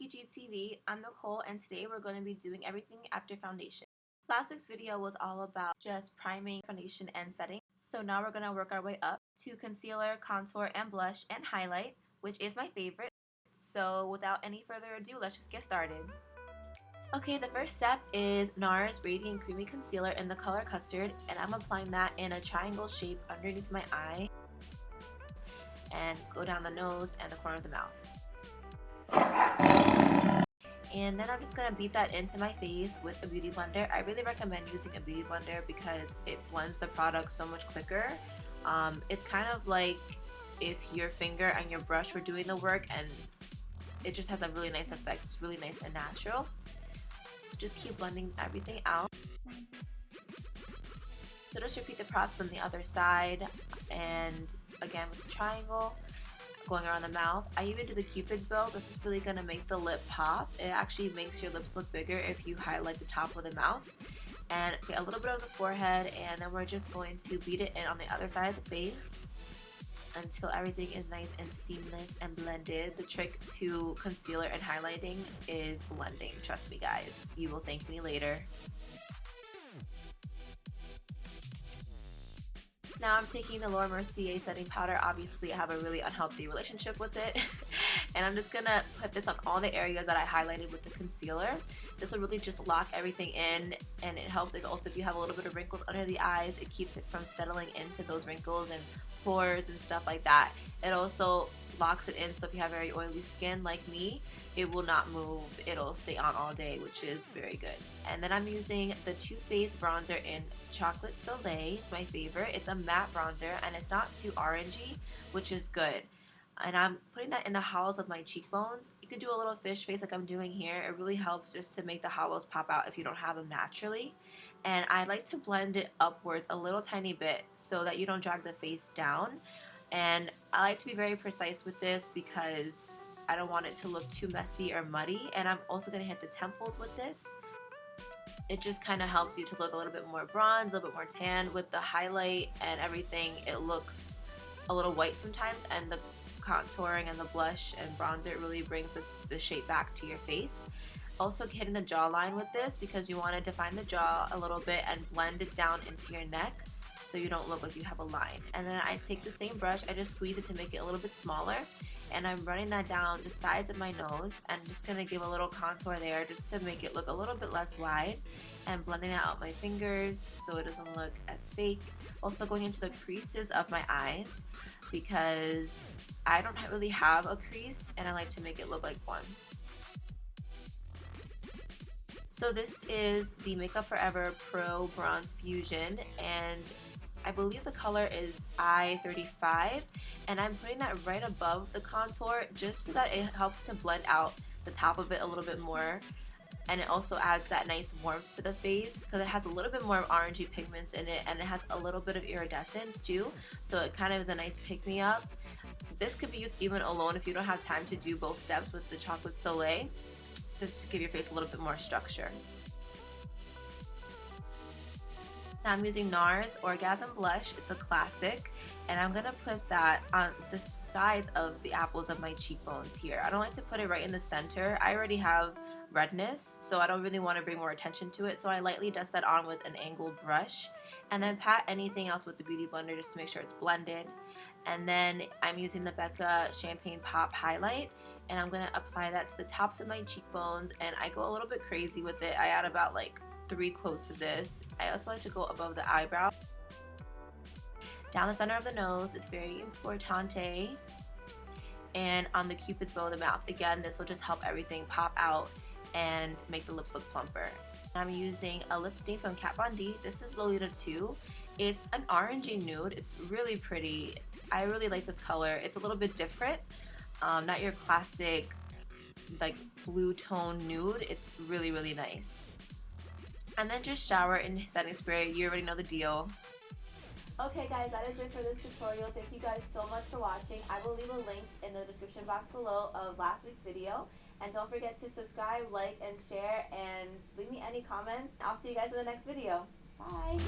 IGTV. I'm Nicole, and today we're going to be doing everything after foundation. Last week's video was all about just priming, foundation, and setting. So now we're going to work our way up to concealer, contour, and blush, and highlight, which is my favorite. So without any further ado, let's just get started. Okay, the first step is NARS Radiant Creamy Concealer in the color Custard, and I'm applying that in a triangle shape underneath my eye and go down the nose and the corner of the mouth. And then I'm just going to beat that into my face with a beauty blender. I really recommend using a beauty blender because it blends the product so much quicker. It's kind of like if your finger and your brush were doing the work, and it just has a really nice effect. It's really nice and natural. So just keep blending everything out. So just repeat the process on the other side, and again with the triangle, going around the mouth. I even do the Cupid's bow. This is really going to make the lip pop. It actually makes your lips look bigger if you highlight the top of the mouth. And get a little bit of the forehead, and then we're just going to beat it in on the other side of the face until everything is nice and seamless and blended. The trick to concealer and highlighting is blending. Trust me guys, you will thank me later. Now I'm taking the Mercier setting powder. Obviously I have a really unhealthy relationship with it. And I'm just gonna put this on all the areas that I highlighted with the concealer. This will really just lock everything in, and it helps if you have a little bit of wrinkles under the eyes. It keeps it from settling into those wrinkles and pores and stuff like that. It also locks it in, so if you have very oily skin like me, it will not move. It'll stay on all day, which is very good. And then I'm using the Too Faced bronzer in Chocolate Soleil. It's my favorite. It's a matte bronzer and it's not too orangey, which is good. And I'm putting that in the hollows of my cheekbones. You could do a little fish face like I'm doing here. It really helps just to make the hollows pop out if you don't have them naturally. And I like to blend it upwards a little tiny bit so that you don't drag the face down. And I like to be very precise with this because I don't want it to look too messy or muddy. And I'm also going to hit the temples with this. It just kind of helps you to look a little bit more bronze, a little bit more tan. With the highlight and everything, it looks a little white sometimes, and the contouring and the blush and bronzer really brings the shape back to your face. Also hitting the jawline with this because you want to define the jaw a little bit and blend it down into your neck so you don't look like you have a line. And then I take the same brush, I just squeeze it to make it a little bit smaller, and I'm running that down the sides of my nose and just gonna give a little contour there just to make it look a little bit less wide, and blending that out my fingers so it doesn't look as fake. Also going into the creases of my eyes because I don't really have a crease and I like to make it look like one. So this is the Makeup Forever Pro Bronze Fusion, and I believe the color is I-35, and I'm putting that right above the contour just so that it helps to blend out the top of it a little bit more, and it also adds that nice warmth to the face because it has a little bit more orangey pigments in it, and it has a little bit of iridescence too, so it kind of is a nice pick-me-up. This could be used even alone if you don't have time to do both steps with the Chocolate Soleil, just to give your face a little bit more structure. Now I'm using NARS Orgasm Blush. It's a classic, and I'm gonna put that on the sides of the apples of my cheekbones here. I don't like to put it right in the center. I already have redness, so I don't really want to bring more attention to it, so I lightly dust that on with an angled brush, and then pat anything else with the beauty blender just to make sure it's blended. And then I'm using the Becca Champagne Pop highlight, and I'm gonna apply that to the tops of my cheekbones, and I go a little bit crazy with it. I add about like 3 quotes of this. I also like to go above the eyebrow, down the center of the nose. It's very importante, and on the Cupid's bow of the mouth. Again, this will just help everything pop out and make the lips look plumper. I'm using a lip stain from Kat Von D. This is Lolita 2. It's an orangey nude. It's really pretty. I really like this color. It's a little bit different. Not your classic like blue tone nude. It's really, really nice. And then just shower in setting spray. You already know the deal. Okay guys, that is it for this tutorial. Thank you guys so much for watching. I will leave a link in the description box below of last week's video. And don't forget to subscribe, like, and share, and leave me any comments. I'll see you guys in the next video. Bye!